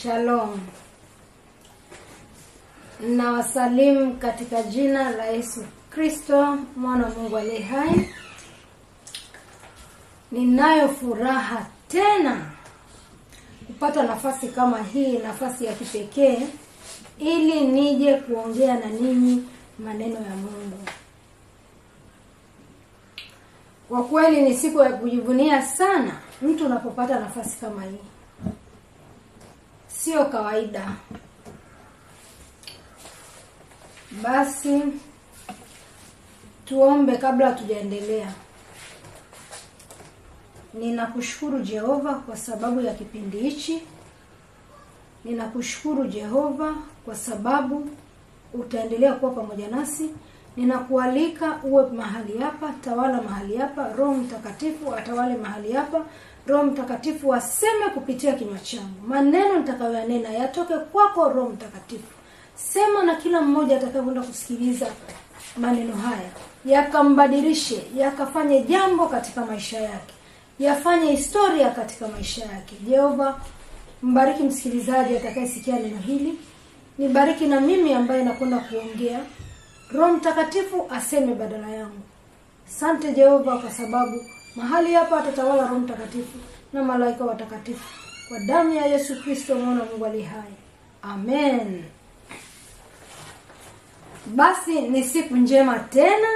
Shalom. Na wasalimu katika jina la Yesu Kristo, mwana Mungu aliye hai. Ninayo furaha tena kupata nafasi kama hii, nafasi ya kipekee, ili nije kuongea na ninyi maneno ya Mungu. Kwa kweli ni siku ya kujivunia sana mtu unapopata nafasi kama hii. Sio kawaida. Basi tuombe kabla tujaendelea. Ninakushukuru Jehova kwa sababu ya kipindi hichi. Ninakushukuru Jehova kwa sababu utaendelea kuwa pamoja nasi. Ninakualika uwe mahali hapa, tawala mahali hapa. Roho Mtakatifu atawale mahali hapa. Roho Mtakatifu aseme kupitia kinywa changu. Maneno nitakayoyanena yatoke kwako Roho Mtakatifu. Sema na kila mmoja atakayekwenda kusikiliza maneno haya, yakambadilishe, yakafanye jambo katika maisha yake, yafanye historia katika maisha yake. Jehova, mbariki msikilizaji atakayesikia neno hili. Nibariki na mimi ambaye nakwenda kuongea. Roho Mtakatifu aseme badala yangu. Asante Jehova kwa sababu mahali hapa atatawala Roho Mtakatifu na malaika watakatifu. Kwa damu ya Yesu Kristo mwana wa Mungu aliye hai. Amen. Basi ni siku njema tena,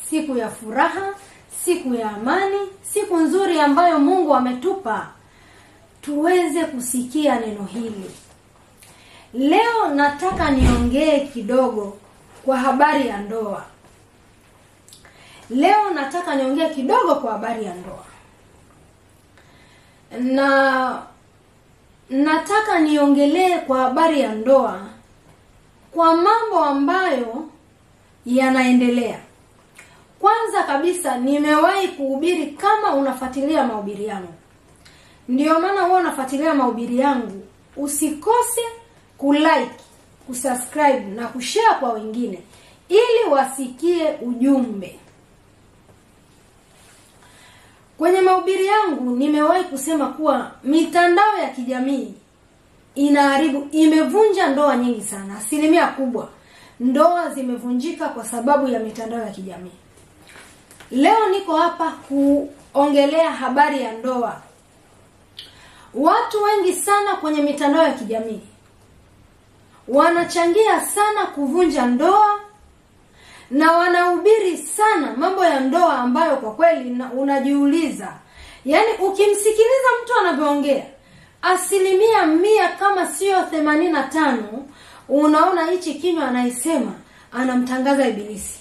siku ya furaha, siku ya amani, siku nzuri ambayo Mungu ametupa tuweze kusikia neno hili. Leo nataka niongee kidogo kwa habari ya ndoa. Leo nataka niongee kidogo kwa habari ya ndoa. Na nataka niongelee kwa habari ya ndoa kwa mambo ambayo yanaendelea. Kwanza kabisa nimewahi kuhubiri, kama unafuatilia mahubiri yangu. Ndio maana wewe unafuatilia mahubiri yangu, usikose kulike, kusubscribe na kushare kwa wengine ili wasikie ujumbe. Kwenye mahubiri yangu nimewahi kusema kuwa mitandao ya kijamii inaharibu, imevunja ndoa nyingi sana. Asilimia kubwa ndoa zimevunjika kwa sababu ya mitandao ya kijamii. Leo niko hapa kuongelea habari ya ndoa. Watu wengi sana kwenye mitandao ya kijamii wanachangia sana kuvunja ndoa, na wanahubiri sana mambo ya ndoa ambayo kwa kweli unajiuliza. Yaani ukimsikiliza mtu anavyoongea, asilimia 100 kama sio 85, unaona hichi kinywa anaisema anamtangaza ibilisi.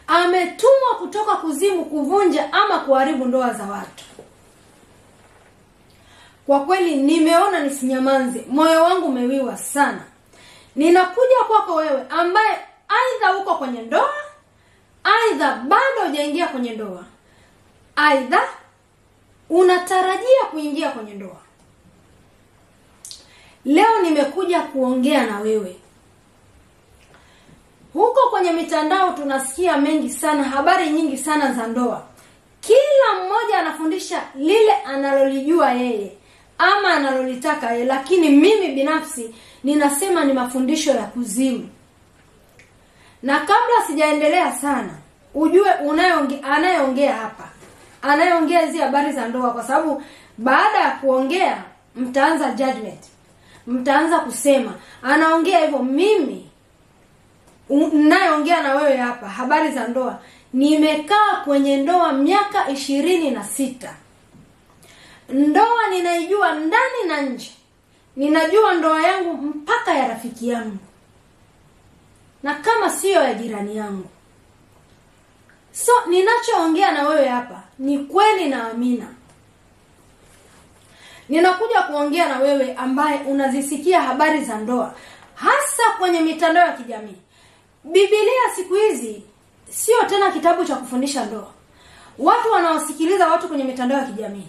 Ametumwa kutoka kuzimu kuvunja ama kuharibu ndoa za watu. Kwa kweli nimeona nisinyamanze, moyo wangu umewiwa sana. Ninakuja kwako wewe ambaye aidha uko kwenye ndoa, aidha bado hujaingia kwenye ndoa, aidha unatarajia kuingia kwenye ndoa. Leo nimekuja kuongea na wewe. Huko kwenye mitandao tunasikia mengi sana, habari nyingi sana za ndoa. Kila mmoja anafundisha lile analolijua yeye ama analolitaka yeye, lakini mimi binafsi ninasema ni mafundisho ya kuzimu. Na kabla sijaendelea sana, ujue anayeongea hapa, anayeongea hizi habari za ndoa, kwa sababu baada ya kuongea mtaanza judgment. Mtaanza kusema anaongea hivyo. Mimi ninayeongea na wewe hapa habari za ndoa, nimekaa kwenye ndoa miaka 26. Ndoa ninaijua ndani na nje. Ninajua ndoa yangu mpaka ya rafiki yangu, na kama sio ya jirani yangu. So ninachoongea na wewe hapa ni kweli na amina. Ninakuja kuongea na wewe ambaye unazisikia habari za ndoa hasa kwenye mitandao ya kijamii. Biblia siku hizi sio tena kitabu cha kufundisha ndoa. Watu wanaosikiliza watu kwenye mitandao ya kijamii,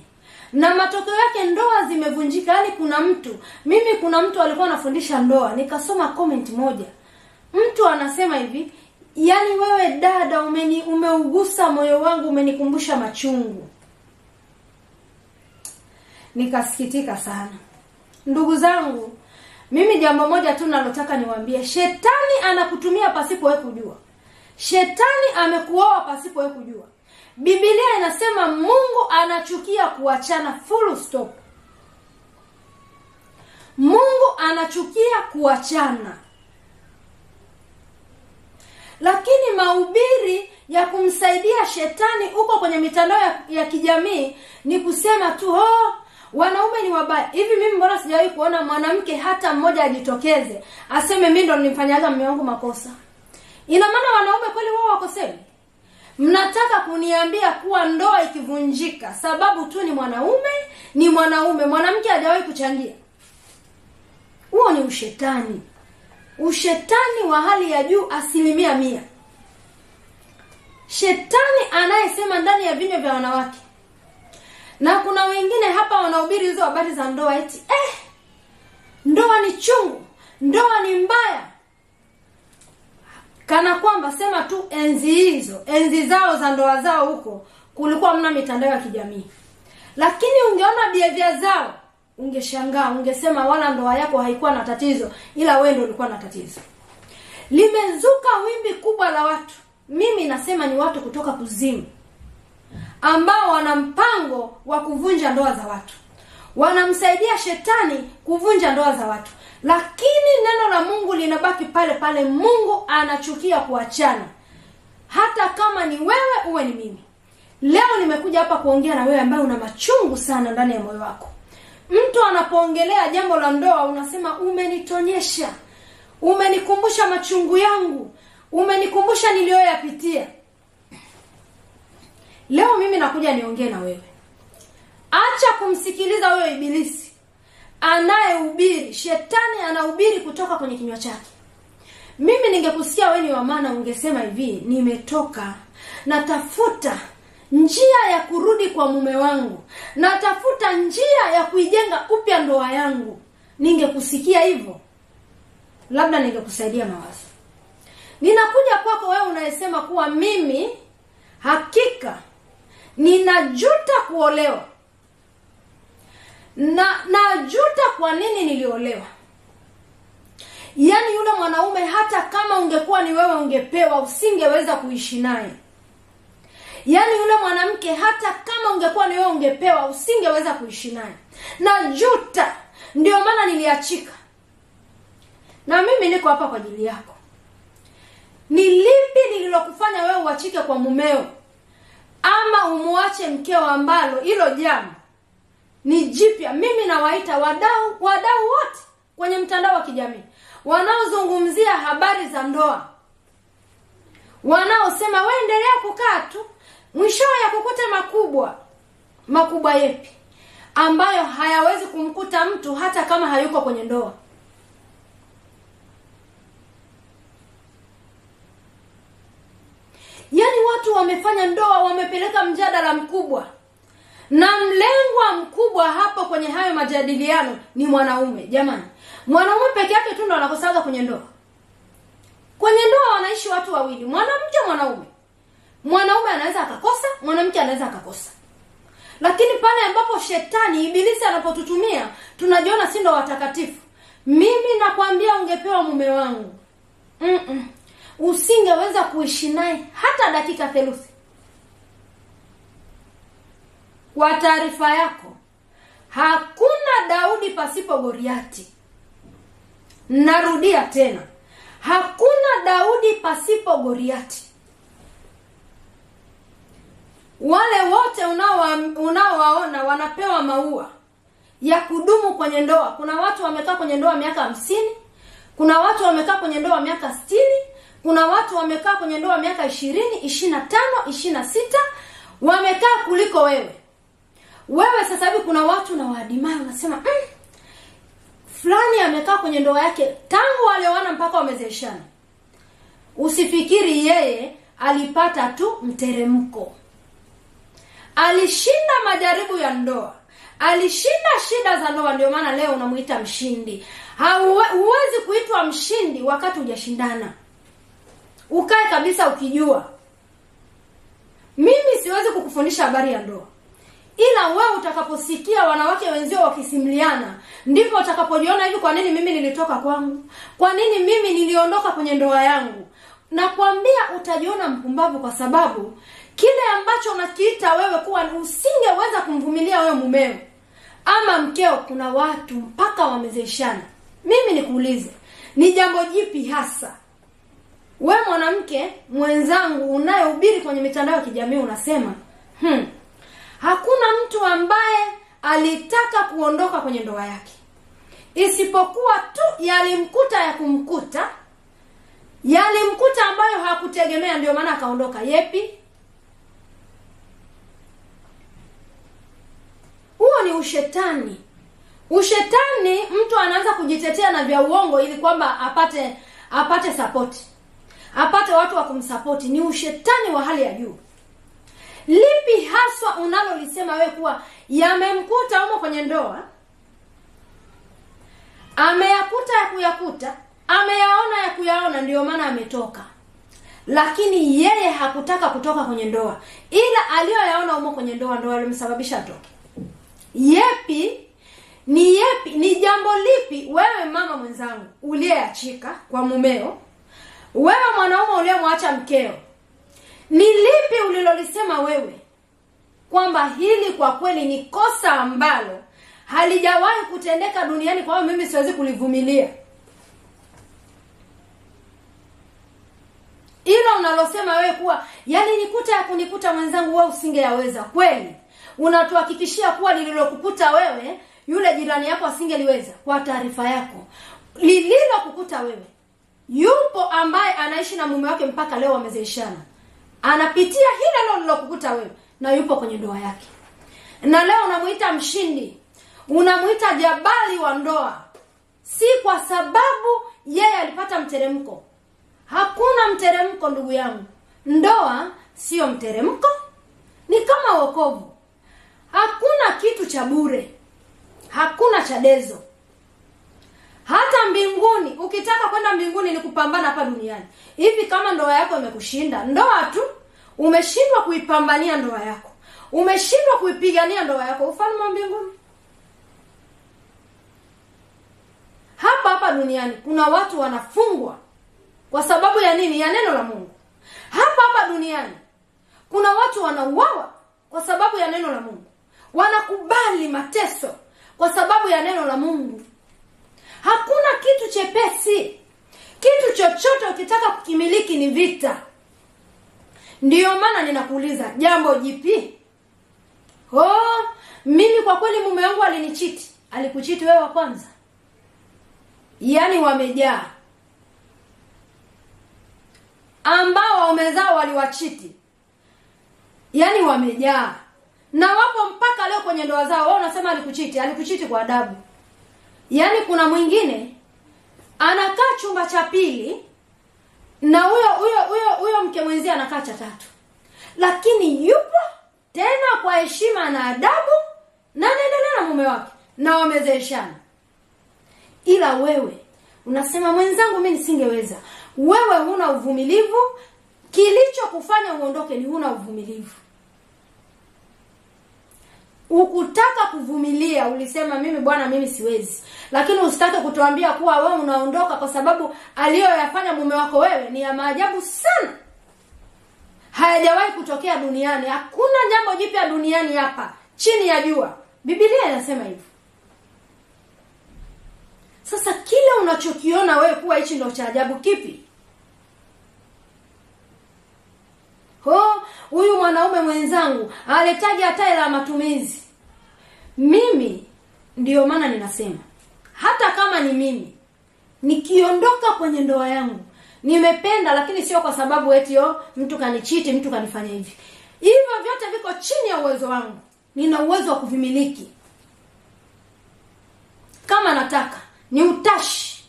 na matokeo yake ndoa zimevunjika. Yaani kuna mtu alikuwa anafundisha ndoa, nikasoma comment moja. Mtu anasema hivi, yaani wewe dada umeugusa moyo wangu, umenikumbusha machungu. Nikasikitika sana. Ndugu zangu, mimi jambo moja tu nalotaka niwaambie, shetani anakutumia pasipo wewe kujua. Shetani amekuoa pasipo wewe kujua. Biblia inasema Mungu anachukia kuachana, full stop. Mungu anachukia kuachana. Lakini mahubiri ya kumsaidia shetani uko kwenye mitandao ya kijamii ni kusema tu, wanaume ni wabaya. Hivi mimi mbona sijawahi kuona mwanamke hata mmoja ajitokeze aseme mimi ndo nilimfanyaga mume wangu makosa? Ina maana wanaume kweli wao wakosemi? Mnataka kuniambia kuwa ndoa ikivunjika sababu tu ni mwanaume, mwanamke hajawahi kuchangia? Huo ni ushetani. Ushetani wa hali ya juu 100%. Shetani anayesema ndani ya vinywa vya wanawake. Na kuna wengine hapa wanahubiri hizo habari za ndoa eti ndoa ni chungu, ndoa ni mbaya. Kana kwamba sema tu enzi zao za ndoa zao huko kulikuwa mna mitandao ya kijamii. Lakini ungeona behavior zao, ungeshangaa, ungesema wala ndoa yako haikuwa na tatizo, ila wewe ndio ulikuwa na tatizo. Limezuka wimbi kubwa la watu. Mimi nasema ni watu kutoka kuzimu ambao wana mpango wa kuvunja ndoa za watu. Wanamsaidia shetani kuvunja ndoa za watu. Lakini neno la Mungu linabaki pale pale. Mungu anachukia kuachana. Hata kama ni wewe uwe ni mimi. Leo nimekuja hapa kuongea na wewe ambaye una machungu sana ndani ya moyo wako. Mtu anapoongelea jambo la ndoa unasema umenitonyesha. Umenikumbusha machungu yangu. Umenikumbusha niliyoyapitia. Leo mimi nakuja niongee na wewe. Acha kumsikiliza wewe ibilisi anayehubiri. Shetani anahubiri kutoka kwenye kinywa chake. Mimi ningekusikia wewe ni wa maana ungesema hivi, nimetoka natafuta njia ya kurudi kwa mume wangu, natafuta njia ya kuijenga upya ndoa yangu. Ningekusikia hivyo, labda ningekusaidia mawazo. Ninakuja kwako wewe unayesema kuwa mimi hakika ninajuta kuolewa. Najuta kwa nini niliolewa. Yaani yule mwanaume hata kama ungekuwa ni wewe ungepewa, usingeweza kuishi naye. Yaani yule mwanamke hata kama ungekuwa ni wewe ungepewa, usingeweza kuishi naye. Najuta, ndio maana niliachika. Na mimi niko hapa kwa ajili yako. Ni lipi lililokufanya wewe uachike kwa mumeo ama umuache mkeo ambalo hilo jambo ni jipya? Mimi nawaita wadau wote kwenye mtandao wa kijamii wanaozungumzia habari za ndoa, wanaosema wewe endelea kukaa tu, mwishowe ya kukute makubwa yepi ambayo hayawezi kumkuta mtu hata kama hayuko kwenye ndoa. Yaani watu wamefanya ndoa, wamepeleka mjadala mkubwa, na mlengwa mkubwa hapo kwenye hayo majadiliano ni mwanaume. Jamani, mwanaume peke yake tu ndo anakosaga kwenye ndoa. Kwenye ndoa wanaishi watu wawili, mwanamke mwanaume. Mwanaume anaweza akakosa, mwanamke anaweza akakosa. Lakini pale ambapo shetani ibilisi anapotutumia, tunajiona si ndo watakatifu. Mimi nakwambia ungepewa mume wangu, usingeweza kuishi naye hata dakika 30. Kwa taarifa yako, hakuna Daudi pasipo Goliati. Narudia tena, hakuna Daudi pasipo Goliati. Wale wote unaowaona wanapewa maua ya kudumu kwenye ndoa. Kuna watu wamekaa kwenye ndoa miaka 50, kuna watu wamekaa kwenye ndoa miaka 60, kuna watu wamekaa kwenye ndoa miaka 20, 25, 26, wamekaa kuliko wewe. Wewe sasa hivi kuna watu na waadimai unasema fulani amekaa kwenye ndoa yake tangu walioana mpaka wamezeeshana. Usifikiri yeye alipata tu mteremko. Alishinda majaribu ya ndoa, alishinda shida za ndoa, ndio maana leo unamuita mshindi. Huwezi kuitwa mshindi wakati hujashindana. Ukae kabisa ukijua. Mimi siwezi kukufundisha habari ya ndoa. ila wewe utakaposikia wanawake wenzio wakisimuliana, ndipo utakapojiona hivi, kwa nini mimi nilitoka kwangu? Kwa nini mimi niliondoka kwenye ndoa yangu? Nakwambia utajiona mpumbavu, kwa sababu kile ambacho unakiita wewe kuwa usingeweza kumvumilia wewe mumeo ama mkeo, kuna watu mpaka wamezeeshana. Mimi nikuulize, ni jambo jipi hasa wewe mwanamke mwenzangu unayehubiri kwenye mitandao ya kijamii unasema hakuna mtu ambaye alitaka kuondoka kwenye ndoa yake, isipokuwa tu yalimkuta ya kumkuta, yalimkuta ambayo hakutegemea, ndio maana akaondoka? Yepi? Huo ni ushetani. Ushetani, mtu anaanza kujitetea na vya uongo ili kwamba apate support, apate watu wa kumsupport. Ni ushetani wa hali ya juu. Lipi haswa unalolisema wewe kuwa yamemkuta humo kwenye ndoa, ameyakuta ya kuyakuta, ameyaona ya kuyaona, ndio maana ametoka, lakini yeye hakutaka kutoka kwenye ndoa, ila aliyoyaona humo kwenye ndoa ndio alimsababisha atoke? Yepi? Ni jambo lipi wewe mama mwenzangu uliyeachika kwa mumeo, wewe mwanaume uliyemwacha mkeo, ni lipi ulilolisema wewe kwamba hili kwa kweli ni kosa ambalo halijawahi kutendeka duniani, kwa hiyo mimi siwezi kulivumilia? Ila unalosema wewe kuwa yalinikuta ya kunikuta mwenzangu, wewe usingeyaweza. Kweli unatuhakikishia kuwa lililokukuta wewe yule jirani yako asingeliweza? Kwa taarifa yako, lililokukuta wewe, yupo ambaye anaishi na mume wake mpaka leo wamezeeshana, anapitia hilo lilokukuta wewe, na yupo kwenye ndoa yake, na leo unamuita mshindi, unamuita jabali wa ndoa. Si kwa sababu yeye alipata mteremko. Hakuna mteremko ndugu yangu. Ndoa sio mteremko, ni kama wokovu. Hakuna kitu cha bure, hakuna cha dezo. Hata mbinguni, ukitaka kwenda mbinguni ni kupambana hapa duniani. Hivi kama ndoa yako imekushinda, ndoa tu, umeshindwa kuipambania ndoa yako, umeshindwa kuipigania ndoa yako, ufalme wa mbinguni? Hapa duniani kuna watu wanafungwa kwa sababu ya nini? Ya neno la Mungu. Hapa duniani kuna watu wanauawa kwa sababu ya neno la Mungu, wanakubali mateso kwa sababu ya neno la Mungu. Hakuna kitu chepesi. Kitu chochote ukitaka kukimiliki ni vita. Ndiyo maana ninakuuliza, jambo jipi? Mimi kwa kweli mume wangu alinichiti. Alikuchiti wewe wa kwanza? Yaani wamejaa ambao wamezao waliwachiti, yaani wamejaa, na wapo mpaka leo kwenye ndoa zao. Wewe unasema alikuchiti kwa adabu. Yaani kuna mwingine anakaa chumba cha pili na huyo mke mwenzie anakaa cha tatu, lakini yupo tena kwa heshima na adabu na anaendelea na mume wake na wamezeeshana. Ila wewe unasema mwenzangu mimi nisingeweza. Wewe huna uvumilivu. Kilichokufanya uondoke ni huna uvumilivu. Ukutaka kuvumilia, ulisema mimi bwana mimi siwezi. Lakini usitake kutuambia kuwa wewe unaondoka kwa sababu aliyoyafanya mume wako wewe ni ya maajabu sana. Hayajawahi kutokea duniani. Hakuna jambo jipya duniani hapa chini ya jua. Biblia inasema hivyo. Sasa kile unachokiona wewe kuwa hichi ndio cha ajabu kipi? Huyu mwanaume mwenzangu alitaja hata la matumizi. Mimi ndiyo maana ninasema, hata kama ni mimi nikiondoka kwenye ndoa yangu, nimependa, lakini sio kwa sababu eti mtu kanichiti, mtu kanifanya hivi. Hivyo vyote viko chini ya uwezo wangu. Nina uwezo wa kuvimiliki. Kama nataka ni utashi.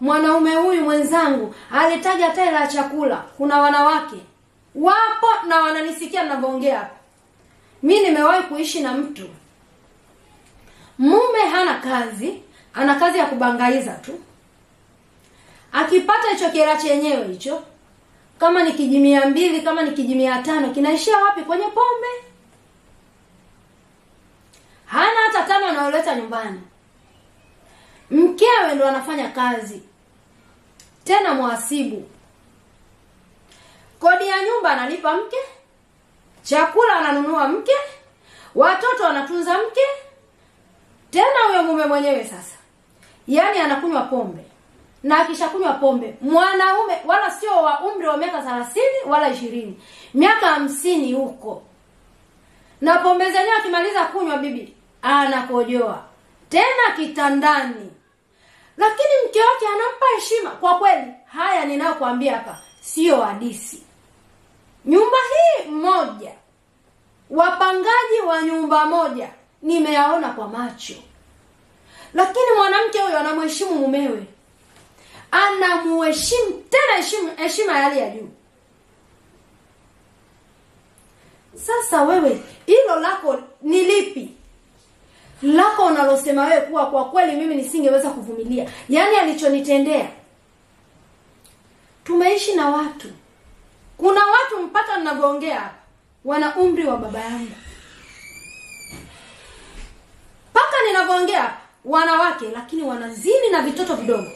Mwanaume huyu mwenzangu alitaja hata la chakula. Kuna wanawake wapo na wananisikia ninavyoongea hapa. Mimi nimewahi kuishi na mtu, mume hana kazi, ana kazi ya kubangaiza tu. Akipata hicho kera chenyewe hicho, kama ni kiji 200, kama ni kiji 500, kinaishia wapi? Kwenye pombe. Hana hata 5 anaoleta nyumbani. Mkewe ndo anafanya kazi, tena mhasibu. Kodi ya nyumba analipa mke, chakula ananunua mke, watoto anatunza mke, tena huyo mume mwenyewe sasa yani anakunywa pombe. Na akishakunywa pombe, mwanaume wala sio wa umri wa miaka 30 wala 20, miaka 50 huko, na pombe zenyewe akimaliza kunywa bibi anakojoa tena kitandani, lakini mke wake anampa heshima. Kwa kweli haya ninayokuambia hapa sio hadithi. Nyumba hii moja, wapangaji wa nyumba moja, nimeyaona kwa macho. Lakini mwanamke huyo anamheshimu mumewe, anamuheshimu tena heshima ya hali ya juu. Sasa wewe, hilo lako ni lipi? Lako unalosema wewe kuwa kwa kweli mimi nisingeweza kuvumilia, yani alichonitendea. Tumeishi na watu, kuna watu mpaka ninavyoongea hapa wana umri wa baba yangu. Mpaka ninavyoongea hapa wanawake, lakini wanazini na vitoto vidogo.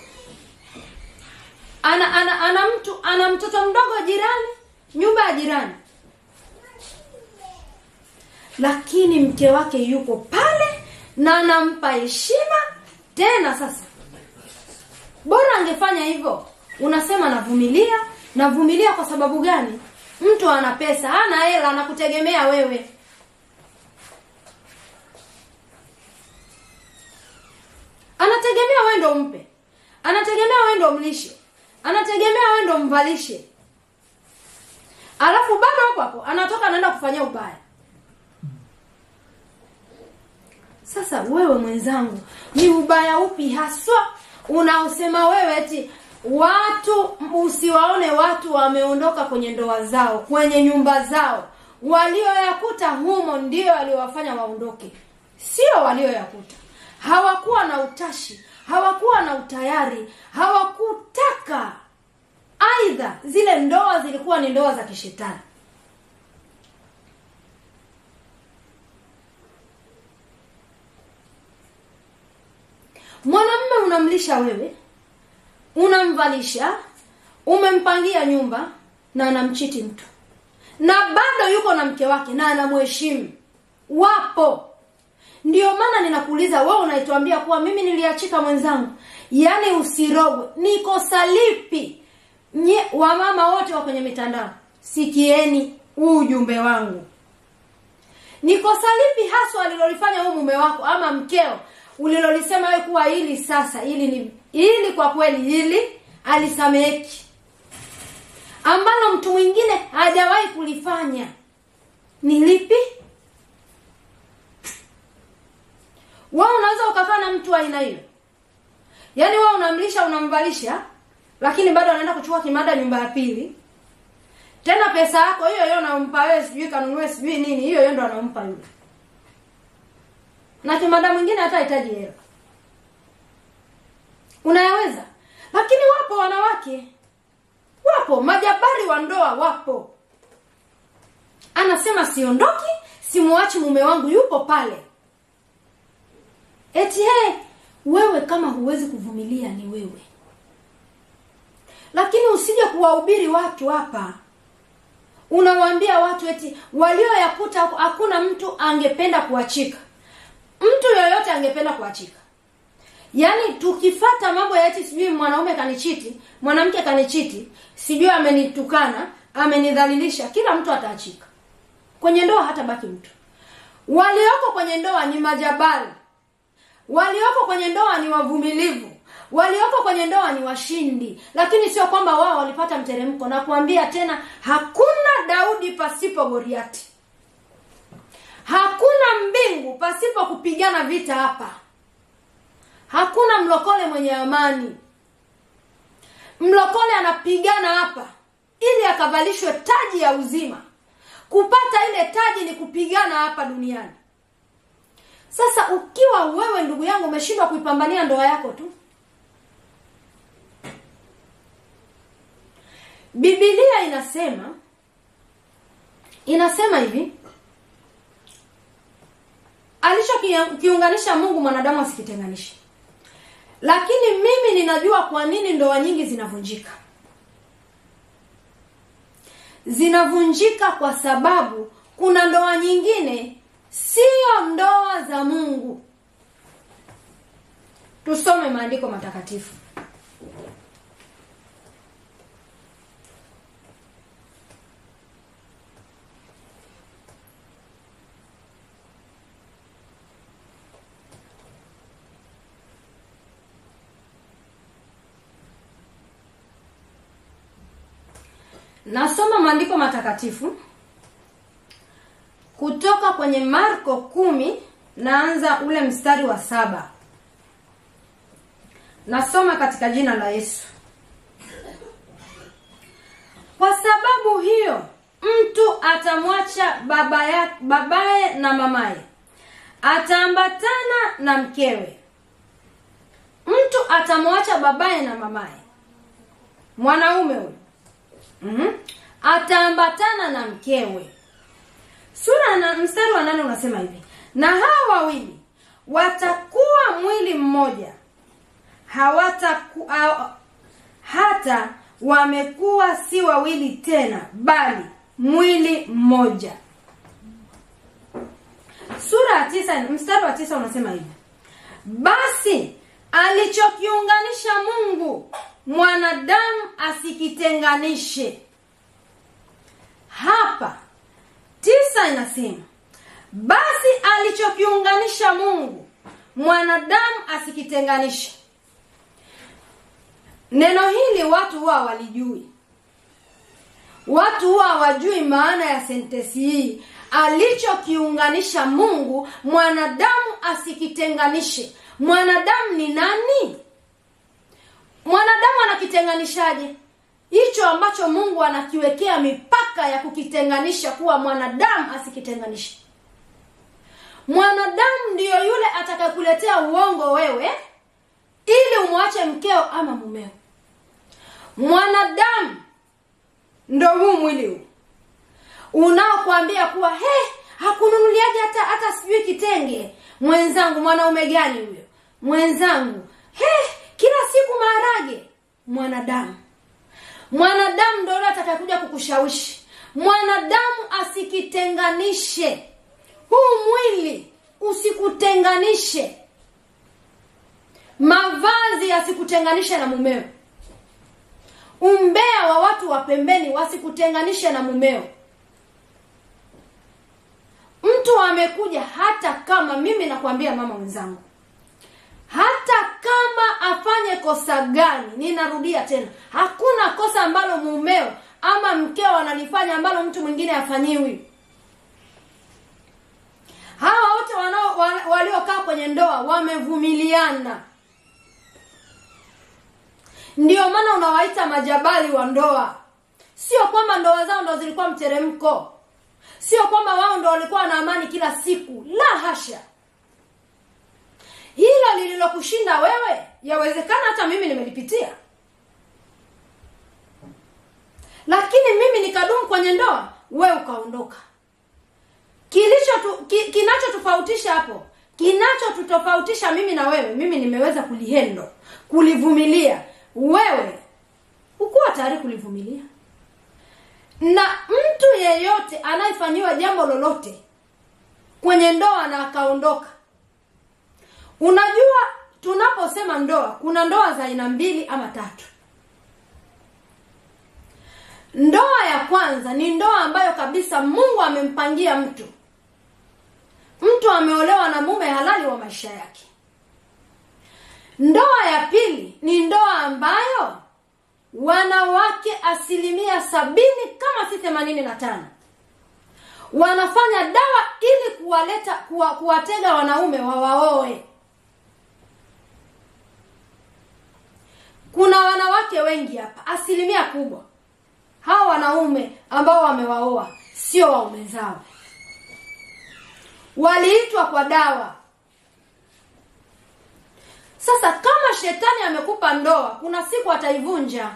Ana mtoto mdogo jirani, nyumba ya jirani, lakini mke wake yuko pale na anampa heshima tena. Sasa bora angefanya hivyo. Unasema navumilia kwa sababu gani? Mtu ana pesa, hana hela, anakutegemea wewe. Anategemea wewe ndo umpe, anategemea wewe ndo mlishe, anategemea wewe ndo mvalishe. Alafu bado hapo anatoka anaenda kufanyia ubaya. Sasa wewe mwenzangu, ni ubaya upi haswa unaosema wewe eti watu usiwaone watu wameondoka kwenye ndoa zao, kwenye nyumba zao, walioyakuta humo ndio waliowafanya waondoke, sio walioyakuta. Hawakuwa na utashi, hawakuwa na utayari, hawakutaka. Aidha zile ndoa zilikuwa ni ndoa za kishetani. Mwanamume unamlisha wewe, unamvalisha, umempangia nyumba, na anamchiti mtu, na bado yuko na mke wake na anamheshimu. Wapo. Ndio maana ninakuuliza wewe unaituambia kuwa mimi niliachika mwenzangu, yani usirogwe. Ni kosa lipi? Wamama wote wa kwenye mitandao, sikieni ujumbe wangu. Ni kosa lipi haswa alilolifanya huyu mume wako ama mkeo ulilolisema wewe kuwa hili sasa hili kwa kweli hili alisameki, ambalo mtu mwingine hajawahi kulifanya? Ni lipi? Wewe unaweza ukakaa na mtu aina hiyo? Yaani wewe unamlisha, unamvalisha, lakini bado anaenda kuchukua kimada nyumba ya pili. Tena pesa yako hiyo unampa wewe, sijui kanunue sijui nini, hiyo ndo anampa yule. Na kimada mwingine hata hitaji hela. Unayaweza? Lakini wapo wanawake, wapo majabari wa ndoa, wapo. Anasema siondoki, simuachi mume wangu yupo pale. Eti wewe kama huwezi kuvumilia ni wewe. Lakini usije kuwahubiri watu hapa. Unawaambia watu eti walioyakuta hakuna mtu angependa kuachika. Mtu yoyote angependa kuachika. Yaani tukifata mambo ya eti sijui mwanaume kanichiti, mwanamke kanichiti, sijui amenitukana, amenidhalilisha, kila mtu ataachika. Kwenye ndoa hata baki mtu. Walioko kwenye ndoa ni majabali. Walioko kwenye ndoa ni wavumilivu. Walioko kwenye ndoa ni washindi. Lakini sio kwamba wao walipata mteremko. Na kuambia tena, hakuna Daudi pasipo Goliati. Hakuna mbingu pasipo kupigana vita hapa. Hakuna mlokole mwenye amani. Mlokole anapigana hapa ili akavalishwe taji ya uzima. Kupata ile taji ni kupigana hapa duniani. Sasa ukiwa wewe ndugu yangu umeshindwa kuipambania ndoa yako tu, Biblia inasema hivi, alichokiunganisha Mungu mwanadamu asikitenganishe. Lakini mimi ninajua kwa nini ndoa nyingi zinavunjika. Zinavunjika kwa sababu kuna ndoa nyingine sio ndoa za Mungu. Tusome maandiko matakatifu. Nasoma maandiko matakatifu kutoka kwenye Marko 10, naanza ule mstari wa 7. Nasoma katika jina la Yesu. Kwa sababu hiyo mtu atamwacha babaye na mamaye, ataambatana na mkewe. Mtu atamwacha babaye na mamaye, mwanaume huyo ataambatana na mkewe. Mstari wa 8 unasema hivi, na hao wawili watakuwa mwili mmoja. Hata wamekuwa si wawili tena, bali mwili mmoja. Sura ya 9 mstari wa 9 unasema hivi, basi alichokiunganisha Mungu mwanadamu asikitenganishe. Hapa 9 inasema, basi alichokiunganisha Mungu mwanadamu asikitenganishe. Neno hili watu huwa walijui. Watu huwa hawajui maana ya sentensi hii, alichokiunganisha Mungu mwanadamu asikitenganishe. Mwanadamu ni nani? Mwanadamu anakitenganishaje? Hicho ambacho Mungu anakiwekea mipaka ya kukitenganisha kuwa mwanadamu asikitenganishe. Mwanadamu ndiyo yule atakakuletea uongo wewe ili umwache mkeo ama mumeo. Mwanadamu ndo huu mwili huu unaokuambia kuwa hakununuliaje hata sijui kitenge. Mwenzangu, mwanaume gani huyo? Mwenzangu, kila siku maharage. Mwanadamu ndio yule atakayokuja kukushawishi. Mwanadamu asikitenganishe. Huu mwili usikutenganishe. Mavazi yasikutenganishe na mumeo. Umbea wa watu wa pembeni wasikutenganishe na mumeo. Mtu amekuja, hata kama mimi nakwambia mama mwenzangu, hata kama afanye kosa gani, ninarudia tena, hakuna kosa ambalo mumeo ama mkeo analifanya ambalo mtu mwingine afanyiwi. Hawa wote waliokaa kwenye ndoa wamevumiliana. Ndio maana unawaita majabali wa ndoa. Sio kwamba ndoa zao ndo zilikuwa mteremko. Sio kwamba wao ndo walikuwa na amani kila siku. La hasha. Hilo lililokushinda wewe, yawezekana hata mimi nimelipitia. Lakini mimi nikadumu kwenye ndoa, wewe ukaondoka. Kinachotofautisha hapo, kinachotutofautisha mimi na wewe, mimi nimeweza kulihendo, kulivumilia. Wewe ukuwa tayari kulivumilia. Na mtu yeyote anayefanyiwa jambo lolote kwenye ndoa na akaondoka. Unajua tunaposema ndoa, kuna ndoa za aina 2 ama 3. Ndoa ya kwanza ni ndoa ambayo kabisa Mungu amempangia mtu. Mtu ameolewa na mume halali wa maisha yake. Ndoa ya pili ni ndoa ambayo wanawake 70% kama si 85 wanafanya dawa ili kuwatega wanaume wawaoe. Kuna wanawake wengi hapa, asilimia kubwa, hawa wanaume ambao wamewaoa sio waume zao. Waliitwa kwa dawa. Sasa kama shetani amekupa ndoa, kuna siku ataivunja.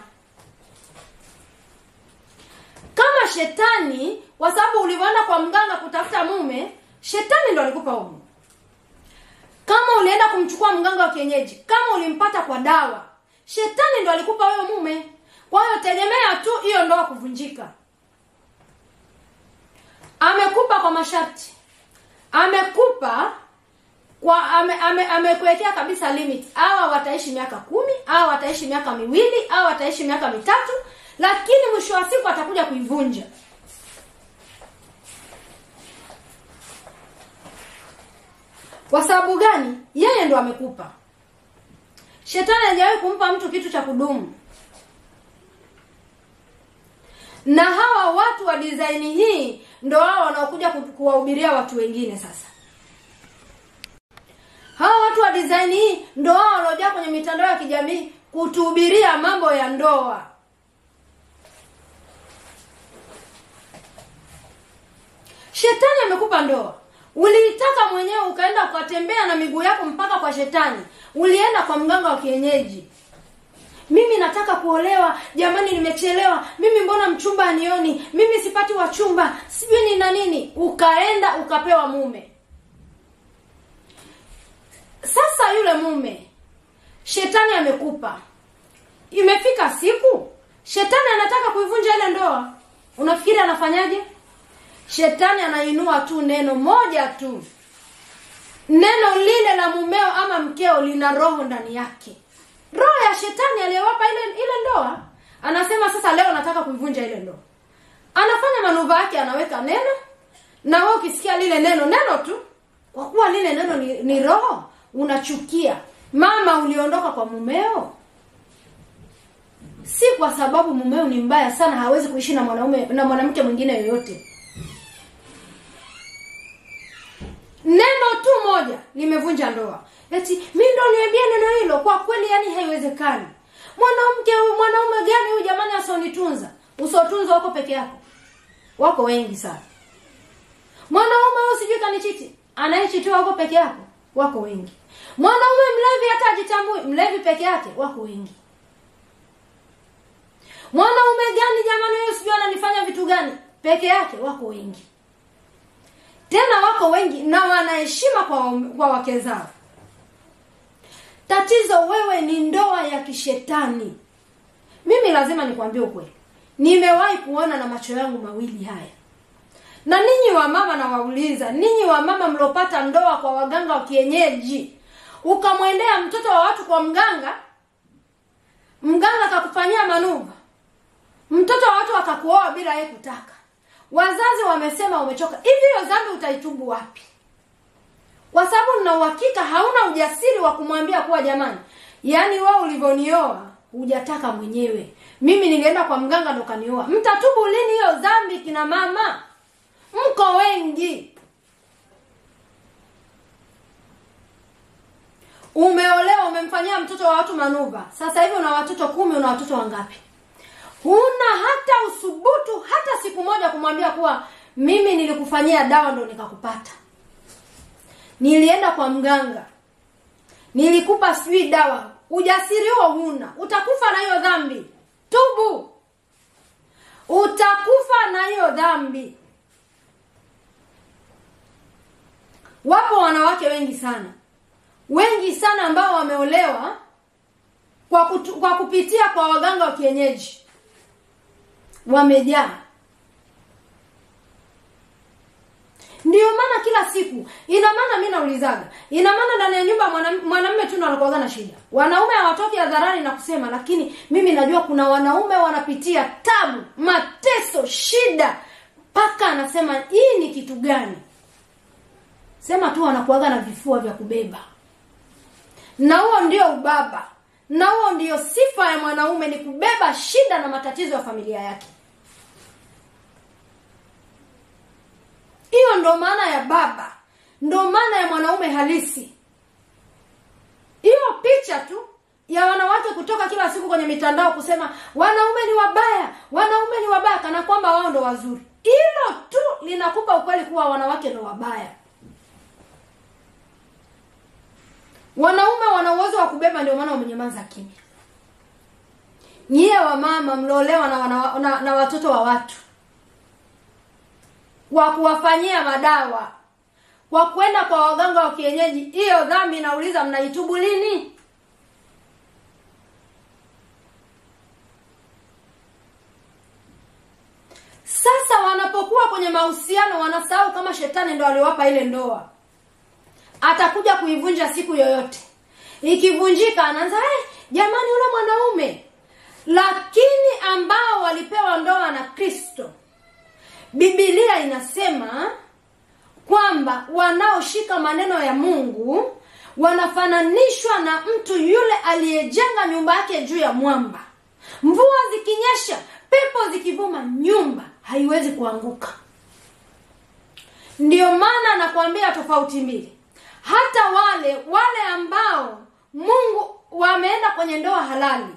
Kama shetani, kwa sababu ulienda kwa mganga kutafuta mume, shetani ndo alikupa mume. Kama ulienda kumchukua mganga wa kienyeji, kama ulimpata kwa dawa, shetani ndo alikupa wewe mume. Kwa hiyo tegemea tu hiyo ndoa kuvunjika. Amekupa kwa masharti. Amekupa kwa amekuwekea kabisa limit. Hawa wataishi miaka 10, hawa wataishi miaka 2, hawa wataishi miaka 3, lakini mwisho wa siku atakuja kuivunja. Kwa sababu gani? Yeye ndo amekupa. Shetani hajawahi kumpa mtu kitu cha kudumu. Na hawa watu wa design hii ndo hao wanaokuja kuwahubiria watu wengine sasa. Hawa watu wa design hii ndo hao wanaoja kwenye mitandao ya kijamii kutuhubiria mambo ya ndoa. Shetani amekupa ndoa. Uliitaka mwenyewe ukaenda ukatembea na miguu yako mpaka kwa shetani. Ulienda kwa mganga wa kienyeji. Mimi nataka kuolewa, jamani nimechelewa. Mimi mbona mchumba anioni? Mimi sipati wachumba. Sijui ni na nini. Ukaenda ukapewa mume. Sasa yule mume shetani amekupa. Imefika siku shetani anataka kuivunja ile ndoa. Unafikiri anafanyaje? Shetani anainua tu neno moja tu. Neno lile la mumeo ama mkeo lina roho ndani yake. Roho ya shetani aliyowapa ile ndoa. Anasema sasa leo nataka kuivunja ile ndoa. Anafanya manuva yake, anaweka neno. Na wewe ukisikia lile neno tu, kwa kuwa lile neno ni roho, unachukia. Mama, uliondoka kwa mumeo. Si kwa sababu mumeo ni mbaya sana, hawezi kuishi na mwanamke mwingine yoyote. Neno tu moja limevunja ndoa. Eti mimi ndo niambie neno hilo, kwa kweli yani haiwezekani. Mwanaume gani huyu jamani asonitunza? Usotunza wako peke yako. Wako wengi sana. Mwanaume huyu sijui kanichiti. Anayechitiwa wako peke yako. Wako wengi. Mwanaume mlevi hata ajitambui, mlevi peke yake, wako wengi. Mwanaume gani jamani huyu sijui ananifanya vitu gani? Peke yake, wako wengi. Tena wako wengi na wanaheshima kwa wake zao. Tatizo wewe ni ndoa ya kishetani. Mimi lazima nikwambie ukweli. Nimewahi kuona na macho yangu mawili haya. Na ninyi wa mama na wauliza, ninyi wa mama mlopata ndoa kwa waganga wa kienyeji, ukamwendea mtoto wa watu kwa mganga akakufanyia manuva. Mtoto wa watu akakuoa bila yeye kutaka. Wazazi wamesema umechoka. Hivi hiyo dhambi utaitubu wapi? Kwa sababu nina uhakika hauna ujasiri wa kumwambia kuwa jamani, yani wewe ulivyonioa hujataka mwenyewe. Mimi ningeenda kwa mganga ndo kanioa. Mtatubu lini hiyo dhambi kina mama? Mko wengi. Umeolewa, umemfanyia mtoto wa watu manuva. Sasa hivi una watoto 10, una watoto wangapi? Huna hata usubutu hata siku moja kumwambia kuwa mimi nilikufanyia dawa ndo nikakupata. Nilienda kwa mganga. Nilikupa sijui dawa. Ujasiri huo huna. Utakufa na hiyo dhambi. Tubu. Utakufa na hiyo dhambi. Wapo wanawake wengi sana. Wengi sana ambao wameolewa kwa kupitia kwa waganga wa kienyeji. Wamejaa. Ndio maana kila siku, ina maana mimi naulizaga, ina maana ndani ya nyumba mwanamume tu ndo anakuwa na shida. Wanaume hawatoki hadharani na kusema, lakini mimi najua kuna wanaume wanapitia tabu, mateso, shida, paka anasema hii ni kitu gani? Sema tu wanakuaga na vifua vya kubeba. Na huo ndio ubaba. Na huo ndio sifa ya mwanaume, ni kubeba shida na matatizo ya familia yake. Hiyo ndo maana ya baba. Ndo maana ya mwanaume halisi. Hiyo picha tu ya wanawake kutoka kila siku kwenye mitandao kusema wanaume ni wabaya, wanaume ni wabaya, kana kwamba wao ndo wazuri. Hilo tu linakupa ukweli kuwa wanawake ndo wabaya. Wanaume wana uwezo wa kubeba, ndio maana wamenyamaza kimya. Nyie wa mama mliolewa na watoto wa watu, kwa kuwafanyia madawa, kwa kwenda kwa waganga wa kienyeji, hiyo dhambi nauliza mnaitubu lini? Sasa wanapokuwa kwenye mahusiano wanasahau kama shetani ndo aliwapa ile ndoa. Atakuja kuivunja siku yoyote. Ikivunjika anaanza, jamani yule mwanaume. Lakini ambao walipewa ndoa na Kristo, Biblia inasema kwamba wanaoshika maneno ya Mungu wanafananishwa na mtu yule aliyejenga nyumba yake juu ya mwamba. Mvua zikinyesha, pepo zikivuma, nyumba haiwezi kuanguka. Ndio maana nakwambia tofauti mbili. Hata wale ambao Mungu wameenda kwenye ndoa halali,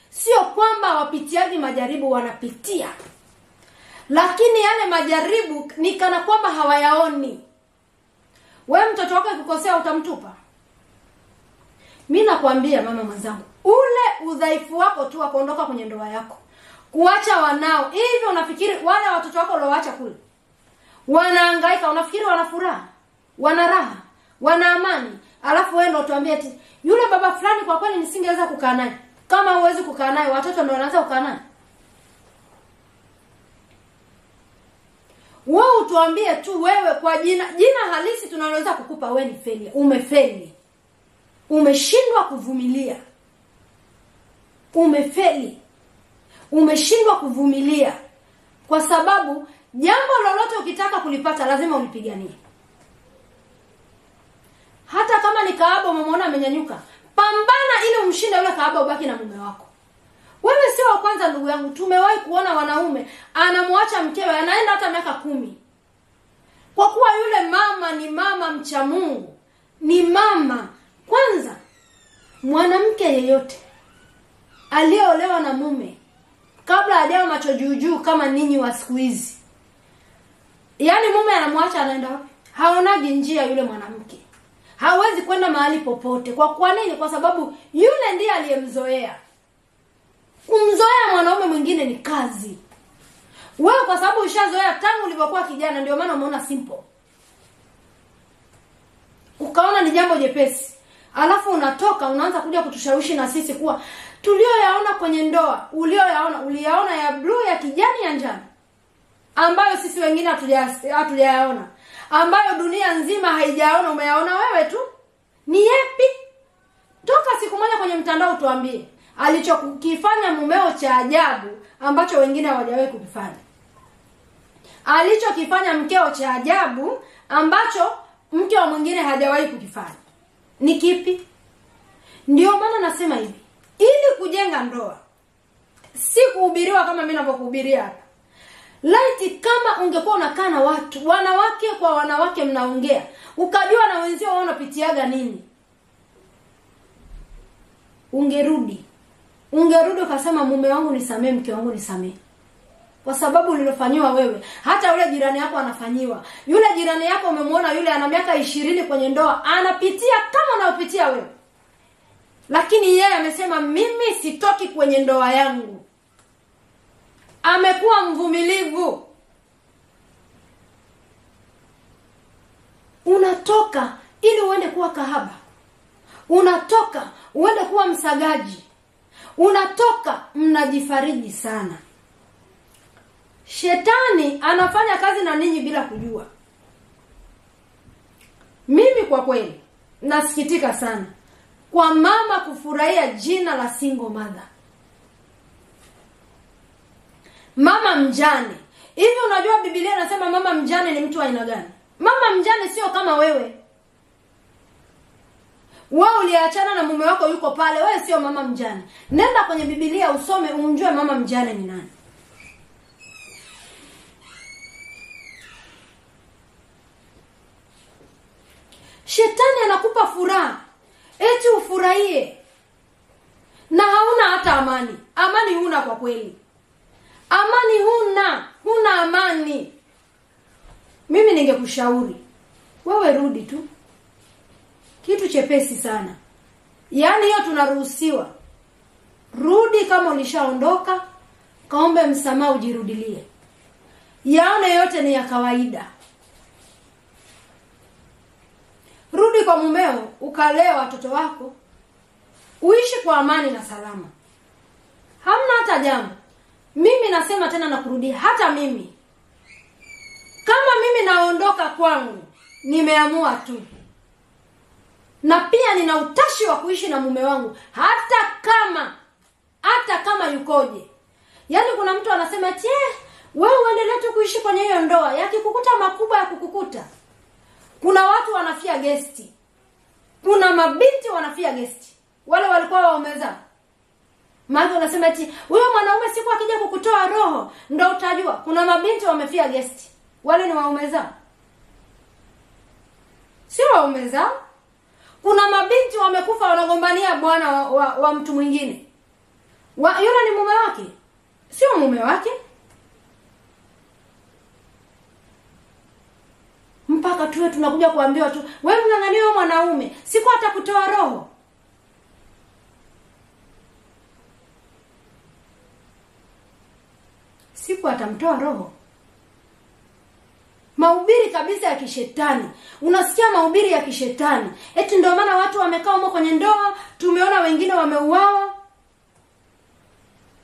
sio kwamba wapitiaji majaribu, wanapitia. Lakini yale majaribu ni kana kwamba hawayaoni. Wewe mtoto wako akikosea utamtupa? Mimi nakwambia mama mwenzangu, ule udhaifu wako tu wa kuondoka kwenye ndoa yako, kuacha wanao. Hivi unafikiri wale watoto wako ulioacha kule wanahangaika, unafikiri wana furaha, wana raha, wana amani? Alafu wewe ndio tuambie eti yule baba fulani kwa kweli nisingeweza kukaa naye. Kama huwezi kukaa naye, watoto ndio wanaanza kukaa naye. Wewe utuambie tu wewe kwa jina halisi tunaloweza kukupa, wewe ni failure. Umefeli. Umeshindwa kuvumilia. Umefeli. Umeshindwa kuvumilia. Kwa sababu jambo lolote ukitaka kulipata lazima ulipiganie. Hata kama ni kahaba umemwona amenyanyuka, pambana ili umshinde yule kahaba, ubaki na mume wako. Wewe sio wa kwanza ndugu yangu. Tumewahi kuona wanaume anamwacha mkewe anaenda hata miaka 10. Kwa kuwa yule mama ni mama mcha Mungu. Ni mama. Kwanza mwanamke yeyote aliyeolewa na mume kabla hajawa macho juu kama ninyi wa siku hizi, yaani mume anamwacha anaenda wapi? Haonagi njia yule mwanamke. Hawezi kwenda mahali popote. Kwa nini? Kwa sababu yule ndiye aliyemzoea. Kumzoea mwanaume mwingine ni kazi. Wewe kwa sababu ushazoea tangu ulipokuwa kijana, ndio maana umeona simple. Ukaona ni jambo jepesi. Alafu unatoka unaanza kuja kutushawishi na sisi kuwa tulioyaona kwenye ndoa, uliyaona ya blue, ya kijani, ya njano, ambayo sisi wengine hatujayaona, ambayo dunia nzima haijaona, umeyaona wewe tu. Ni yepi? Toka siku moja kwenye mtandao tuambie alichokifanya mumeo cha ajabu ambacho wengine hawajawahi kukifanya. Alichokifanya mkeo cha ajabu ambacho mke wa mwingine hajawahi kukifanya. Ni kipi? Ndio maana nasema hivi, ili kujenga ndoa si kuhubiriwa kama mimi ninavyokuhubiria hapa. Laiti kama ungekuwa unakaa na watu, wanawake kwa wanawake, mnaongea, ukajua na wenzio wao wanapitiaga nini, ungerudi ukasema mume wangu nisamee, mke wangu nisamee. Kwa sababu ulilofanywa wewe, hata yule jirani yako anafanyiwa. Yule jirani yako umemwona yule ana miaka 20 kwenye ndoa, anapitia kama unayopitia wewe. Lakini yeye amesema mimi sitoki kwenye ndoa yangu. Amekuwa mvumilivu. Unatoka ili uende kuwa kahaba. Unatoka uende kuwa msagaji. Unatoka mnajifariji sana. Shetani anafanya kazi na ninyi bila kujua. Mimi kwa kweli nasikitika sana kwa mama kufurahia jina la single mother. Mama mjane. Hivi unajua Biblia inasema mama mjane ni mtu wa aina gani? Mama mjane sio kama wewe. Wewe uliachana na mume wako yuko pale, wewe sio mama mjane. Nenda kwenye Biblia usome umjue mama mjane ni nani. Shetani anakupa furaha eti ufurahie, na hauna hata amani. Amani huna kwa kweli. Amani huna amani. Mimi ningekushauri wewe rudi tu. Kitu chepesi sana. Yaani hiyo tunaruhusiwa. Rudi kama ulishaondoka, kaombe msamaha ujirudilie. yaone yote ni ya kawaida. Rudi kwa mumeo, ukalea watoto wako, uishi kwa amani na salama. Hamna hata jambo. Mimi nasema tena na kurudia, hata mimi kama mimi naondoka kwangu, nimeamua tu. Na pia nina utashi wa kuishi na mume wangu hata kama yukoje. Yaani kuna mtu anasema eti wewe uendelee tu kuishi kwenye hiyo ndoa, yakikukuta makubwa ya kukukuta. Kuna watu wanafia gesti. Kuna mabinti wanafia gesti. Wale walikuwa waumeza. Maana wanasema eti wewe mwanaume siku akija kukutoa roho ndio utajua. Kuna mabinti wamefia gesti. Wale ni waumeza. Sio waumeza. Kuna mabinti wamekufa wanagombania bwana wa mtu mwingine. Yule ni mume wake. Sio mume wake. Mpaka tuwe tunakuja kuambiwa tu, wewe mng'ang'anie wewe mwanaume, siku atakutoa roho. Siku atamtoa roho. Mahubiri kabisa ya kishetani. Unasikia mahubiri ya kishetani. Eti ndio maana watu wamekaa huko kwenye ndoa, tumeona wengine wameuawa.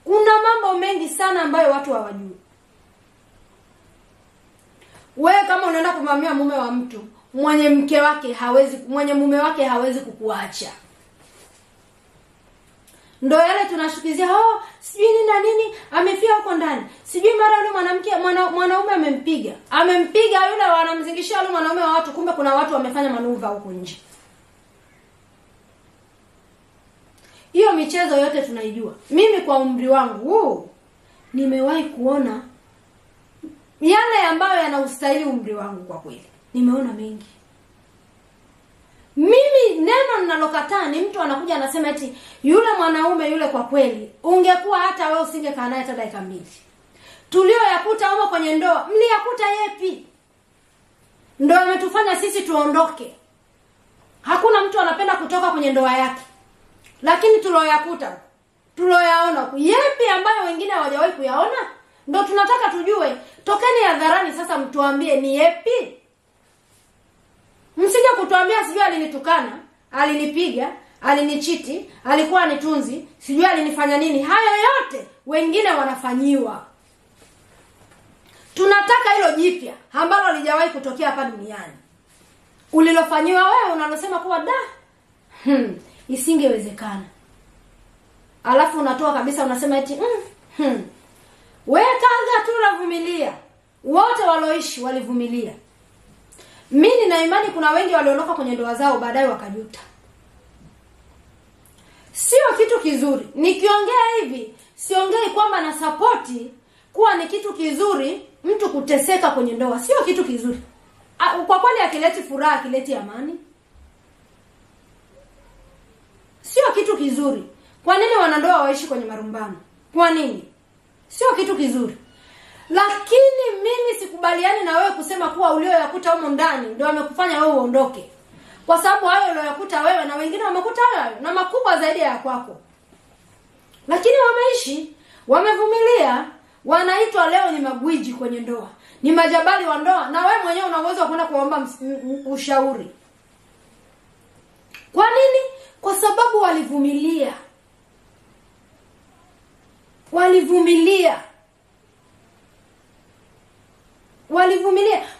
Kuna mambo mengi sana ambayo watu hawajui. Wewe kama unaenda kumwambia mume wa mtu, mwenye mume wake hawezi kukuacha. Ndio yale tunashukizia, sijui nini na nini, amefia huko ndani. Sijui mara yule mwanaume amempiga. Amempiga yule, wanamzingishia yule mwanaume wa watu, kumbe kuna watu wamefanya manuva huko nje. Hiyo michezo yote tunaijua. Mimi kwa umri wangu, nimewahi kuona yale ambayo yanaustahili umri wangu kwa kweli. Nimeona mengi. Mimi neno ninalokataa ni mtu anakuja anasema eti yule mwanaume yule kwa kweli ungekuwa hata wewe usingekaa naye hata dakika mbili. Tulioyakuta huko kwenye ndoa, mliyakuta yepi? Ndio ametufanya sisi tuondoke. Hakuna mtu anapenda kutoka kwenye ndoa yake. Lakini tulioyaona yepi ambayo wengine hawajawahi kuyaona? Ndio tunataka tujue. Tokeni hadharani sasa mtuambie ni yepi. Msije kutuambia sijui alinitukana, alinipiga, alinichiti, alikuwa anitunzi, sijui alinifanya nini. Hayo yote wengine wanafanyiwa. Tunataka hilo jipya ambalo halijawahi kutokea hapa duniani. Ulilofanyiwa wewe unalosema kuwa isingewezekana. Alafu unatoa kabisa unasema eti wewe kaanga tu unavumilia. Wote walioishi walivumilia. Mimi nina imani kuna wengi waliondoka kwenye ndoa zao baadaye wakajuta. Sio kitu kizuri. Nikiongea hivi, siongei kwamba na support kuwa ni kitu kizuri mtu kuteseka kwenye ndoa. Sio kitu kizuri. Kwa kweli akileti furaha, akileti amani. Sio kitu kizuri. Kwa nini wanandoa waishi kwenye marumbano? Kwa nini? Sio kitu kizuri. Lakini mimi sikubaliani na wewe kusema kuwa ulioyakuta huko ndani ndio amekufanya wewe uondoke. Kwa sababu hayo ulioyakuta wewe na wengine wamekuta hayo na makubwa zaidi ya kwako. Lakini wameishi, wamevumilia, wanaitwa leo ni magwiji kwenye ndoa. Ni majabali wa ndoa na wewe mwenyewe una uwezo wa kwenda kuomba ushauri. Kwa nini? Kwa sababu walivumilia. Walivumilia.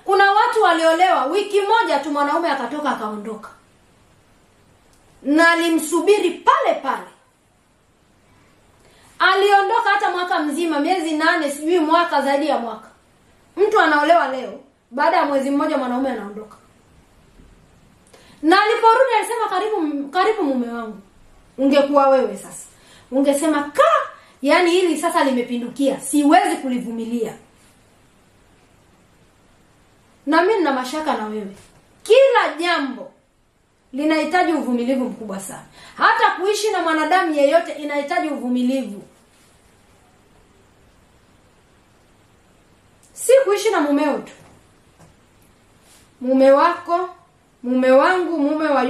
Kuna watu waliolewa wiki moja tu mwanaume akatoka akaondoka. Na alimsubiri pale pale. Aliondoka hata mwaka mzima, miezi 8, sijui mwaka, zaidi ya mwaka. Mtu anaolewa leo, baada ya mwezi mmoja mwanaume anaondoka. Na aliporudi alisema karibu mume wangu. Ungekuwa wewe sasa, ungesema yani hili sasa limepindukia, siwezi kulivumilia. Na mimi nina mashaka na wewe. Kila jambo linahitaji uvumilivu mkubwa sana. Hata kuishi na mwanadamu yeyote inahitaji uvumilivu. Si kuishi na mumeo tu. Mume wako, mume wangu, mume wa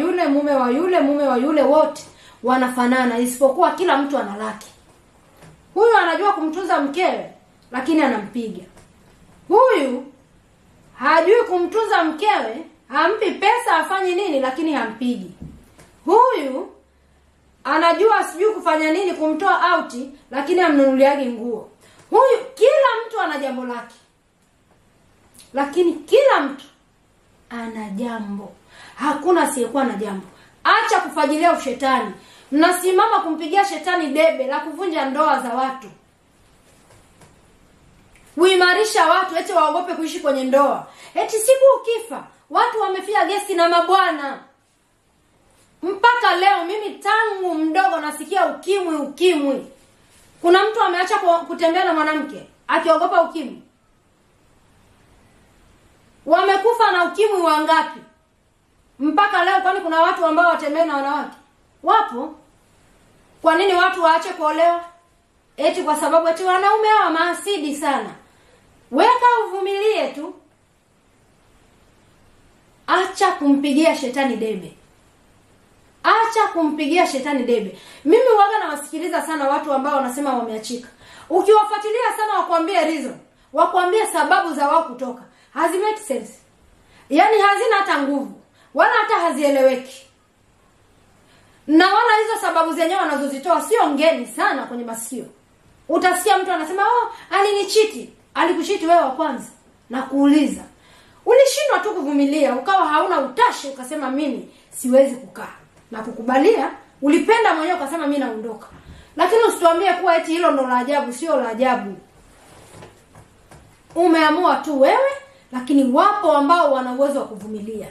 yule wote wanafanana, isipokuwa kila mtu ana lake. Huyu anajua kumtunza mkewe lakini anampiga. Huyu hajui kumtunza mkewe, hampi pesa afanye nini, lakini hampigi. Huyu anajua sijui kufanya nini kumtoa out, lakini amnunuliagi nguo. Huyu, kila mtu ana jambo lake. Lakini kila mtu ana jambo. Hakuna asiyekuwa na jambo. Acha kufajilia ushetani. Mnasimama kumpigia shetani debe la kuvunja ndoa za watu. Uimarisha watu eti waogope kuishi kwenye ndoa. Eti siku ukifa watu wamefia gesti na mabwana. Mpaka leo mimi tangu mdogo nasikia ukimwi. Kuna mtu ameacha kutembea na mwanamke akiogopa ukimwi? Wamekufa na ukimwi wangapi mpaka leo? Kwani kuna watu ambao watembea na wanawake? Wapo. Kwa nini watu waache kuolewa? Eti kwa sababu eti wanaume hawa maasidi sana. Weka uvumilie tu. Acha kumpigia shetani debe. Acha kumpigia shetani debe. Mimi huaga na wasikiliza sana watu ambao wanasema wameachika. Ukiwafuatilia sana wakwambie reason, wakwambie sababu za wao kutoka, hazi make sense. Yaani hazina hata nguvu, wala hata hazieleweki. Na wala hizo sababu zenyewe wanazozitoa sio ngeni sana kwenye masikio. Utasikia mtu anasema, alinichiti. Alikuchiti wewe wa kwanza? Na kuuliza, ulishindwa tu kuvumilia, ukawa hauna utashi, ukasema mimi siwezi kukaa na kukubalia? Ulipenda mwenyewe ukasema mimi naondoka. Lakini usituambie kuwa eti hilo ndo la ajabu. Sio la ajabu. Umeamua tu wewe, lakini wapo ambao wana uwezo wa kuvumilia.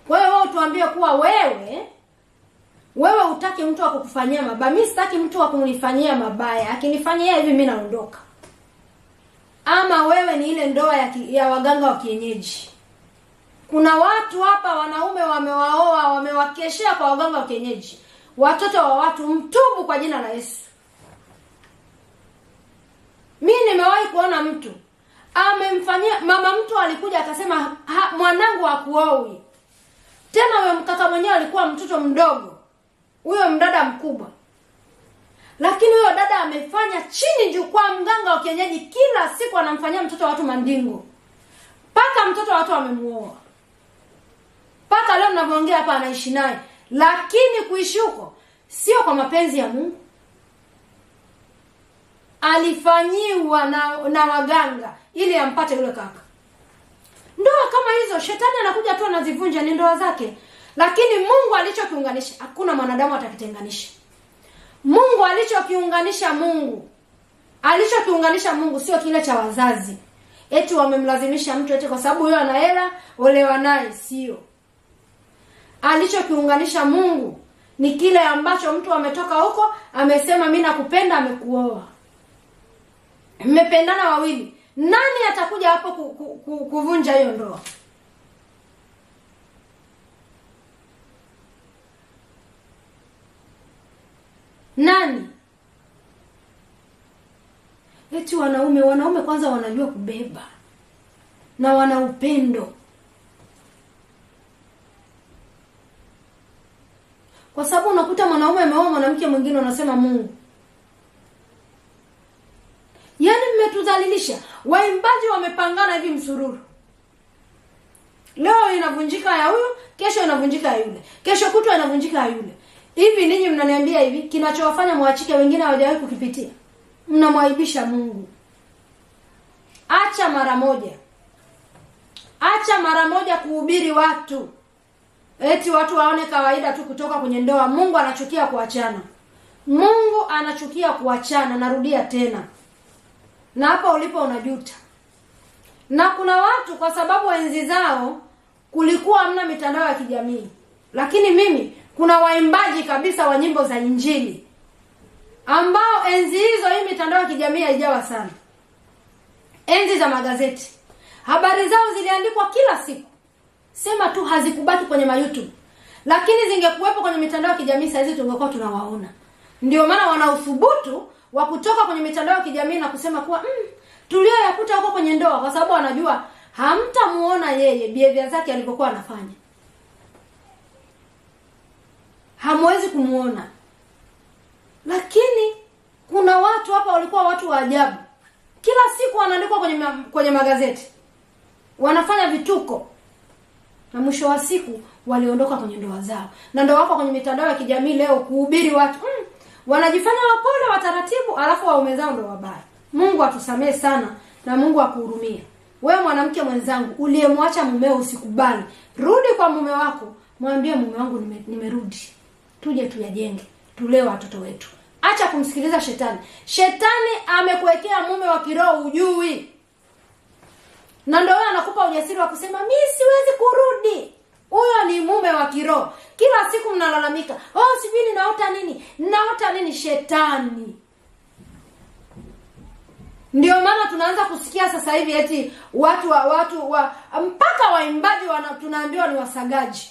Kwa hiyo wewe tuambie kuwa wewe utaki mtu wa kukufanyia mabaya. Mimi sitaki mtu wa kunifanyia mabaya. Akinifanyia hivi mimi naondoka. Ama wewe ni ile ndoa ya waganga wa kienyeji. Kuna watu hapa wanaume wamewaoa, wamewakeshea kwa waganga wa kienyeji. Watoto wa watu, mtubu kwa jina la Yesu. Mimi nimewahi kuona mtu amemfanyia mama, mtu alikuja akasema mwanangu hakuowi. Tena huyo mkaka mwenyewe alikuwa mtoto mdogo. Huyo mdada mkubwa. Lakini huyo dada amefanya chini juu kwa mganga wa kienyeji, kila siku anamfanyia mtoto wa watu mandingo. Paka mtoto wa watu amemuoa. Paka leo ninavyoongea hapa anaishi naye. Lakini kuishi huko sio kwa mapenzi ya Mungu. Alifanyiwa na waganga ili ampate yule kaka. Ndoa kama hizo shetani anakuja tu anazivunja, ni ndoa zake. Lakini Mungu alichokiunganisha hakuna mwanadamu atakitenganisha. Mungu alichokiunganisha Mungu sio kile cha wazazi. Eti wamemlazimisha mtu eti kwa sababu yeye ana hela olewa naye, sio. Alichokiunganisha Mungu ni kile ambacho mtu ametoka huko amesema mimi nakupenda, amekuoa. Mmependana wawili. Nani atakuja hapo kuvunja hiyo ndoa? Nani? Eti wanaume kwanza wanajua kubeba. Na wana upendo. Kwa sababu unakuta mwanaume ameoa mwanamke mwingine unasema Mungu. Yaani mmetudhalilisha. Waimbaji wamepangana hivi msururu. Leo inavunjika ya huyu, kesho inavunjika ya yule. Kesho kutwa inavunjika ya yule. Hivi ninyi mnaniambia hivi kinachowafanya muachike wengine hawajawahi kukipitia? Mnamwaibisha Mungu. Acha mara moja kuhubiri watu. Eti watu waone kawaida tu kutoka kwenye ndoa. Mungu anachukia kuachana. Narudia tena. Na hapa ulipo unajuta. Na kuna watu kwa sababu enzi zao kulikuwa hamna mitandao ya kijamii. Lakini mimi kuna waimbaji kabisa wa nyimbo za Injili ambao enzi hizo hii mitandao ya kijamii haijawa sana. Enzi za magazeti, habari zao ziliandikwa kila siku. Sema tu hazikubaki kwenye YouTube. Lakini zingekuwepo kwenye mitandao ya kijamii sasa hizi tungekuwa tunawaona. Ndio maana wana uthubutu wa kutoka kwenye mitandao ya kijamii na kusema kuwa tulioyakuta huko kwenye ndoa, kwa sababu wanajua hamtamuona yeye behavior zake alivyokuwa anafanya. Hamwezi kumuona. Lakini kuna watu hapa walikuwa watu wa ajabu. Kila siku wanaandikwa kwenye magazeti. Wanafanya vituko. Na mwisho wa siku waliondoka kwenye ndoa zao. Na ndio wako kwenye mitandao ya kijamii leo kuhubiri watu. Wanajifanya wapole wa taratibu, alafu waume zao ndio wabaya. Mungu atusamee sana na Mungu akuhurumie. Wewe mwanamke mwenzangu uliyemwacha mumeo, usikubali. Rudi kwa mume wako, mwambie mume wangu nimerudi. Tuje tuyajenge, tulee watoto wetu. Acha kumsikiliza shetani. Shetani amekuwekea mume wa kiroho ujui. Na ndio wewe anakupa ujasiri wa kusema mimi siwezi kurudi. Huyo ni mume wa kiroho. Kila siku mnalalamika, sijui ninaota nini? Ninaota nini? Shetani. Ndio maana tunaanza kusikia sasa hivi eti watu mpaka waimbaji tunaambiwa ni wasagaji.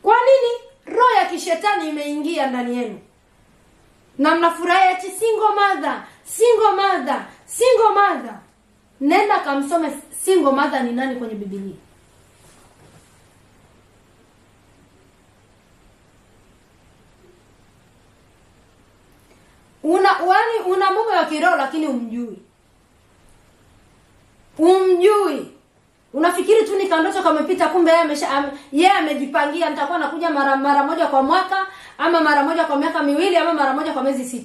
Kwa nini? Roho ya kishetani imeingia ndani yenu. Na mnafurahi eti single mother. Nenda kamsome single mother ni nani kwenye Biblia. Una mume wa kiroho lakini umjui. Unafikiri tu ni kandoto kamepita, kumbe yeye amejipangia nitakuwa nakuja mara moja kwa mwaka, ama mara moja kwa miaka miwili, ama mara moja kwa miezi 6.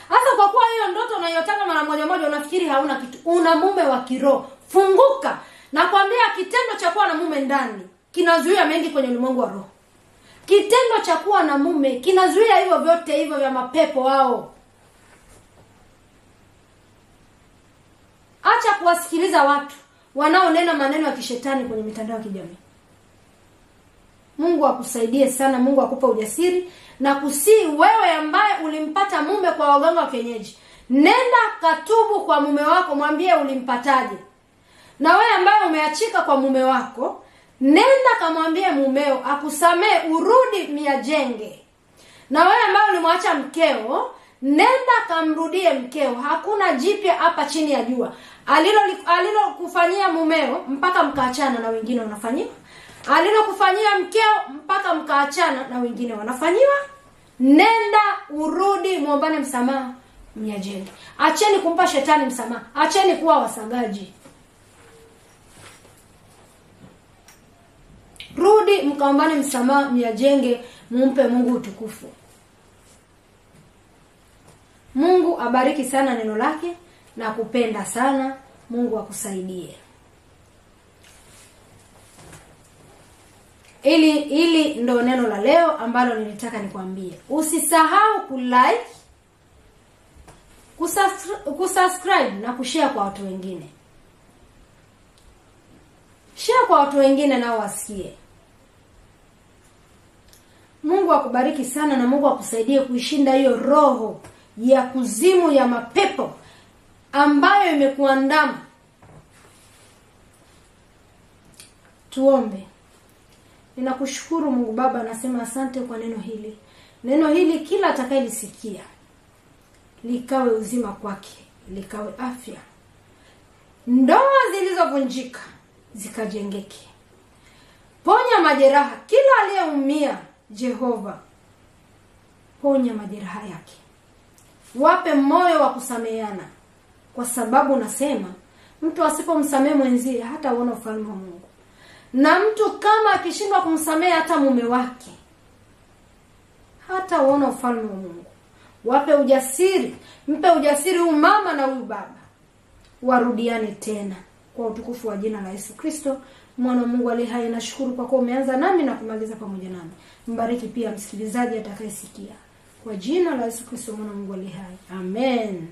Hasa kwa kuwa hiyo ndoto unayotaka mara moja unafikiri hauna kitu. Una mume wa kiroho. Funguka. Nakwambia kitendo cha kuwa na mume ndani kinazuia mengi kwenye ulimwengu wa roho. Kitendo cha kuwa na mume kinazuia hivyo vyote hivyo vya mapepo wao. Acha kuwasikiliza watu wanaonena maneno ya kishetani kwenye mitandao ya kijamii. Mungu akusaidie sana, Mungu akupe ujasiri na kusii wewe ambaye ulimpata mume kwa waganga wa kienyeji. Nenda katubu kwa mume wako, mwambie ulimpataje. Na wewe ambaye umeachika kwa mume wako, nenda kamwambie mumeo akusamee, urudi miajenge. Na wewe ambaye ulimwacha mkeo, nenda kamrudie mkeo. Hakuna jipya hapa chini ya jua. Alilokufanyia mumeo mpaka mkaachana na wengine wanafanyiwa. Alilokufanyia mkeo mpaka mkaachana na wengine wanafanyiwa. Nenda urudi, muombane msamaha, mnyajenge. Acheni kumpa shetani msamaha. Acheni kuwa wasagaji. Rudi mkaombane msamaha, mnyajenge, mumpe Mungu utukufu. Mungu abariki sana neno lake na kupenda sana. Mungu akusaidie. Ili ndo neno la leo ambalo nilitaka nikwambie. Usisahau kusubscribe na kushare kwa watu wengine. Share kwa watu wengine nao wasikie. Mungu akubariki sana na Mungu akusaidie kuishinda hiyo roho ya kuzimu ya mapepo ambayo imekuandama. Tuombe. Ninakushukuru Mungu Baba, nasema asante kwa neno hili. Neno hili kila atakayelisikia likawe uzima kwake, likawe afya. Ndoa zilizovunjika zikajengeke. Ponya majeraha kila aliyeumia, Jehova. Ponya majeraha yake. Wape moyo wa kusameheana, kwa sababu nasema mtu asipomsamehe mwenzie hata uona ufalme wa Mungu. Na mtu kama akishindwa kumsamehe hata mume wake, hata uona ufalme wa Mungu. Wape ujasiri, mpe ujasiri huyu mama na huyu baba, warudiane tena kwa utukufu wa jina la Yesu Kristo, mwana wa Mungu aliye hai. Nashukuru kwa kuwa umeanza nami na kumaliza pamoja nami. Mbariki pia msikilizaji atakayesikia, kwa jina la Yesu Kristo, mwana wa Mungu aliye hai. Amen.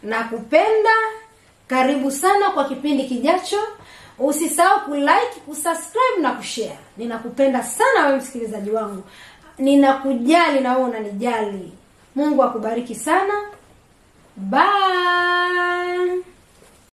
Nakupenda. Karibu sana kwa kipindi kijacho. Usisahau kulike, kusubscribe na kushare. Ninakupenda sana wewe msikilizaji wangu. Ninakujali na wewe unanijali. Mungu akubariki sana. Bye.